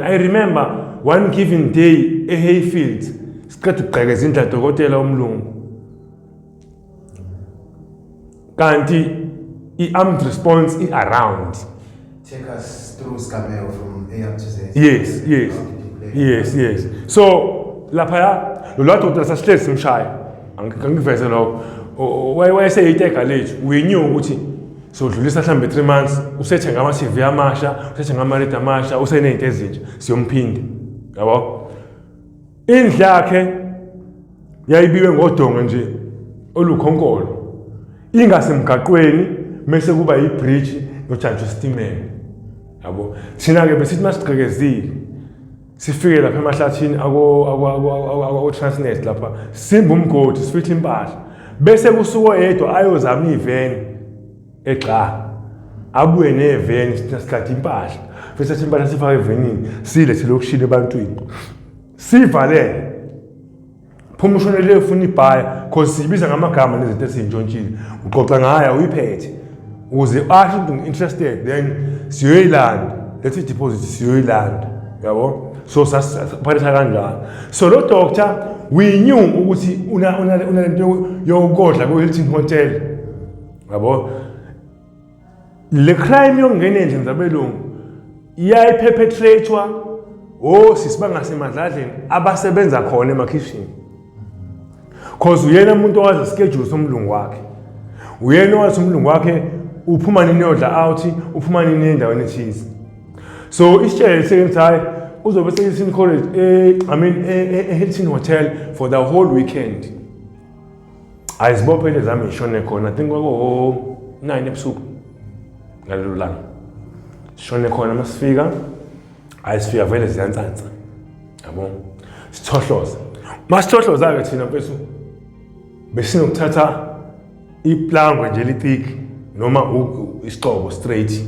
I remember one given day eHayfield siqeda ukugqekeza indla dokotela omlungu kanti i-armed response i-around. Take us through Scameo from A up to Z. Yes. So lapha lo dokotela sasihlezi simshaya angiveze lokho wayeseyiteka lethu we knew ukuthi sodlulisa mhlambe 3 months usethenga ama-TV amasha usethenga ama-radio amasha usenezinto ezintsha siyomphinde yabo indlu yakhe yayibiwe ngodongo nje olukhonkolo ingasemgaqweni mase kuba i-bridge nojantsho isitimela yabo thina ke besithi masigqekezile sifike lapha emahlathini ako Transnet lapha simba umgodi sifihla impahla bese kusuka oyedwa ayozama iveni egqa abuye neveni sihlala impahla bese sithi impahla sifaka evenini silethe lokushila ebantwini sivalele phuma ushonele ufuna ibhaya cause sibiza ngamagama nezinto esintshontshile uxoxa ngayo uyiphethe ukuze asho ukuthi interested then siyoyilanda lethe deposit siyoyilanda yabo so sasiphatha kanjalo so lo doctor we knew ukuthi unalento yokodla ku Hilton Hotel yabo le crime yongena endlini zabelungu iyayiperpetratewa sisibanga semadladleni abasebenza khona emakhishini cause uyena umuntu owazi schedule somlungu wakhe uyena owazi umlungu wakhe uphuma nini yodla out uphuma nini endaweni ethize so isitshele sekenzayo uzobe seyisin college Hilton Hotel for the whole weekend ayizibophe zami ishone khona think kwako 9 ebusuku ngalelo langa shone khona masifika ayisifika vele ziyantsantsa yabo sithohloza masithohloza ke thina mfethu besinokuthatha iplango nje lithick noma isixhobo straight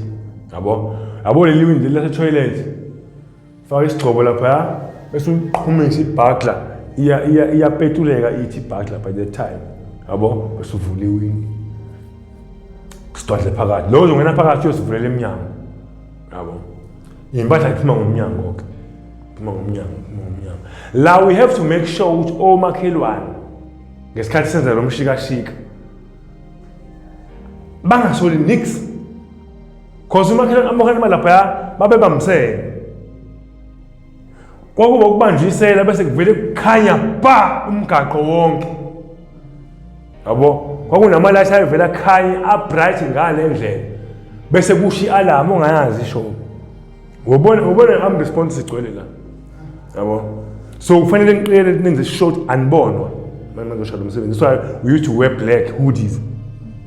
yabo leli window lase toilet faka isixhobo lapha bese uqhumisa ibhakla iyapetuleka ithi ibhakla by that time yabo bese uvula iwindi sidwadle phakathi lo ungena phakathi uyosivulela eminyango yabo impahla iphuma ngomnyango la we have to make sure ukuthi omakhelwane ngesikhathi senza lo mshikashika bangasoli nix cause umakhelwane lapha babe bamsele kwakuba ukubanjisela bese kuvele kukhanya pa umgaqo wonke yabo kwakunamalathi ayevela khanya abright ngale ndlela bese kusho i-alarm ongayazi isho ubona am response igcwele la yabo so kufanele ngiqele nenze short unbonwa mangazoshada umsebenzi so we used to wear black hoodies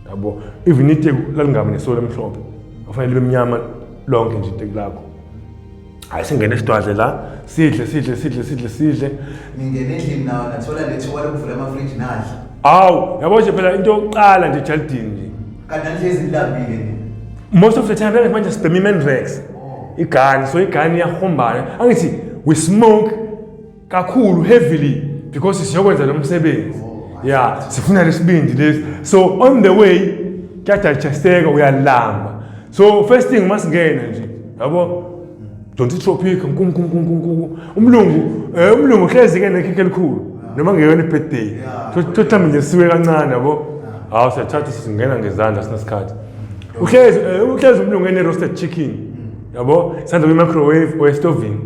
yabo even ite lalingami nesolo emhlophe kufanele bemnyama lonke nje into lakho ayisingene esidwadle la sidle ningene endlini nawo nathola lethuba lokuvula ama-fridge nadla yabo nje phela into yokuqala nje ejaldini nje kanti nje zilambile most of the time manje sibhema i-Mandrax igani so igani iyahombana angithi we smoke kakhulu heavily because siyokwenza lo msebenzi sifuna lesibindi lesi so on the way kuyadigesteka uyalamba so first thing masingena nje yabo don't tropic umlungu hlezi ke nekheke elikhulu noma ngeyona birthday mhlawumbe nje siwe kancane yabo siyathatha singena ngezandla sinasikhathi uhlezi umlungu ene roasted chicken yabo sanda kwi-microwave or estovini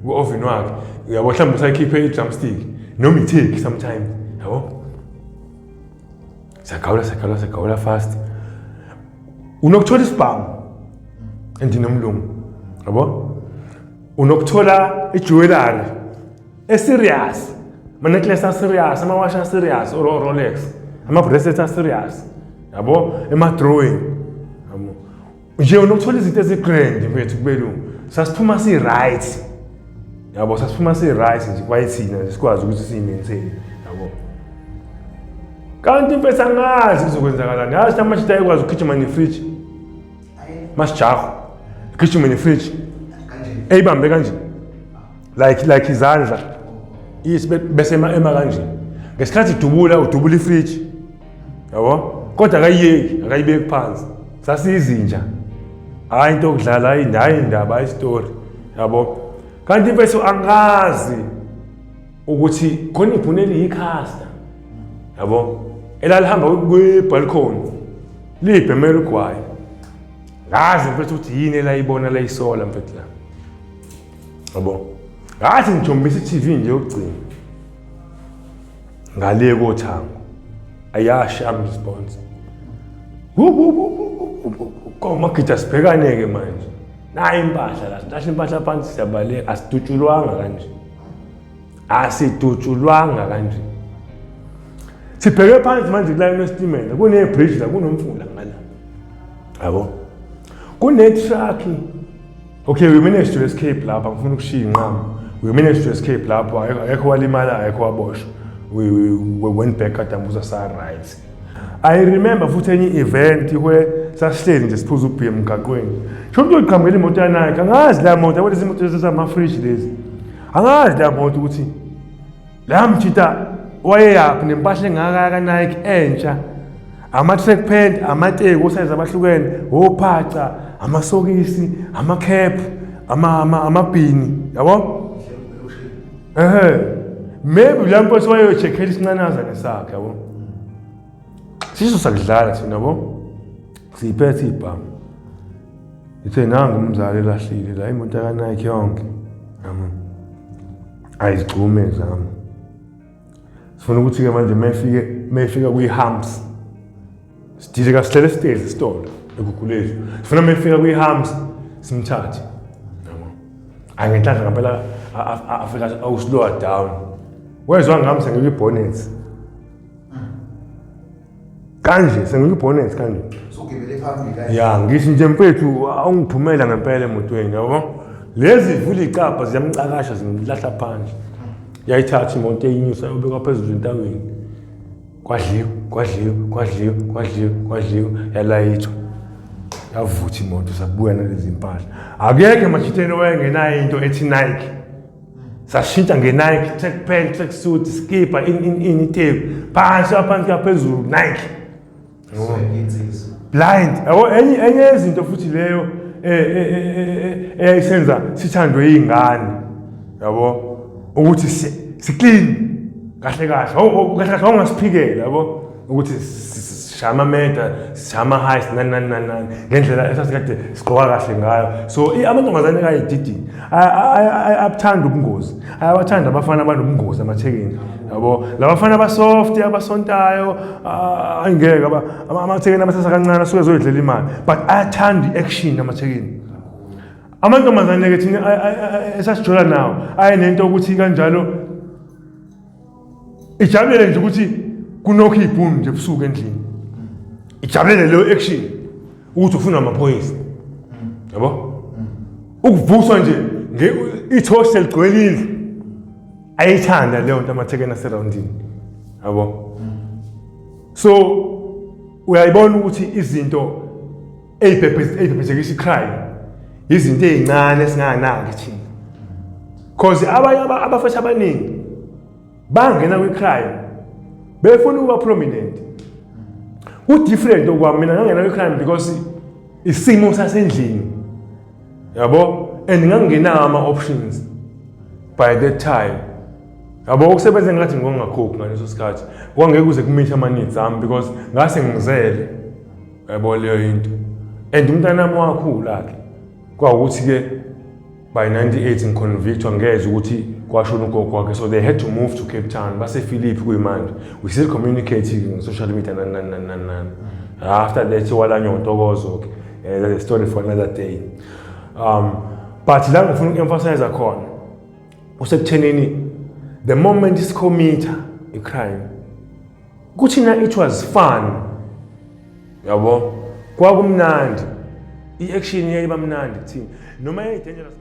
ku-oven wakhe yabo mhlawumbe usayikhiphe i-drumstick noma i-take sometimes yabo siyagawula fast unokuthola isibhamu endinomlungu yabo unokuthola ijewelry eserious ama-necklace aserious ama-watch aserious or Rolex ama-bracelet aserious yabo ema-drawing yabo nje unokuthola izinto ezigrand mfethu kubelungu sasiphuma si-right yabo sasiphuma si-right nje kwayithina nje sikwazi ukuthi siyi-maintain yabo kanti mfethu angazi kuzokwenzakalani yazi namanje ayikwazi ukugijima nefridge masijaho igijima nefridge eyibambe kanje like izandla bese ema kanje ngesikhathi udubula ifridge yabo kodwa akayibeki phansi sasiyizinja hayi into okudlala hayi indaba istory yabo kanti bese angazi ukuthi khona ibhunu eliyikhasta yabo elalihamba kwi-balcony libhemela ugwayi ngazi mfethu ukuthi yini elayibona layisola mfethu la yabo ngathi ngijombisa i-TV nje yokugcina ngale kothango ayasha response komagida sibhekane-ke manje nayo impahla la silasha impahla phansi siyabaleka asidutshulwanga kanje sibheke phansi manje kulayini wesitimela kune-bridge la kunomfula ngala yabo kune-truck okay we managed to escape lapha ngifuna ukushiya inqama we managed to escape lapho akekho walimala akekho waboshwa we went back kaDambuza sa-right. I remember futhi enye event where sasihleli nje siphuza ubhiya emgaqweni shomuntu yoqhambela imoto yanakhe angazi la moto yabo lezi moto zezama-fridge lezi angazi la moto ukuthi la mjita wayeyaphi nempahla engaka kaNike entsha ama-track pant amateki osayizi abahlukene ophaca amasokisi ama-cap amabhini yabo maybe la mposi wayochekhela isinanaza ngesakhe yabo siso sakudlala thina yabo siyiphethe ibhamu ithe nangu umzali elahlile la imoto kaNike yonke ayizigcume zami sifuna ukuthi-ke manje mayifika kwi-humps sidile kasihlele stairs isitolo eGugulethu sifuna mayifika kwi-humps simthathe angenhlanhla ngempela afika awuslowa down wezwa ngami sengikwi-bonnet kanje sengikwi-bonnet kanje sogibele phambili ya ngisho nje mfethu awungiphumela ngempela emotweni yabo lezi vula icapha ziyamcakasha zimlahla phandle yayithatha imoto eyinyusa yobeka phezulu entabeni kwadliwa yalayithwa yavutha imoto sabuya nalezi mpahla akekho machitheni wayengenayo into ethi Nike sashintsha nge-Nike track pant track suit skipper in itape phansi phezulu Nike blind yabo enye yezinto futhi leyo eyayisenza sithandwe yingane yabo ukuthi si-clean kahle ongasiphikela yabo ukuthi sishama meta sishama highs nani ngendlela esasikade sigqoka kahle ngayo so amantombazane kayididi abuthanda ubungozi ayawathanda abafana abanobungozi amathekeni yabo labafana abasoft abasontayo angeke amathekeni abasasa kancane asuke zoyidlela imali but ayathanda i-action amathekeni amantombazane-ke thina esasijola nawo ayenento ukuthi kanjalo ijabulele nje ukuthi kunokho ibhunu nje ebusuku endlini ijabulele leyo action ukuthi ufuna amaphoyisa yabo ukuvuswa nje ithoshi seligcwelile ayithanda leyo nto amathekeni aserowundini yabo so uyayibona ukuthi izinto eyibhebhethekisa icrime izinto ezincane esinganaki thina cause abafethu abaningi bangena kwi-crime befuna ukuba prominent different okwami mina ngangena kwi-crime because isimo sasendlini yabo and ngangingenawo ama-options by that time yabo ukusebenza ngathi ngongakhokhi ngaleso sikhathi kwangeke kuze kumishe ama-needs ami because ngase ngizele yabo leyo into and umntanami wakhula-ke kwawukuthi-ke by 98 ngiconvictwa ngezwe ukuthi kwashona ugogo wakhe so they had to move to Cape Town base-Philip kuyimanje we still communicating on social media after that walanywa uNtokozo-ke that's a story for another day but la ngifuna uku-emphasize khona usekuthenini the moment isicommita i-crime kuthina it was fun yabo kwakumnandi i-action yayiba mnandi kuthina noma yayi-dangerous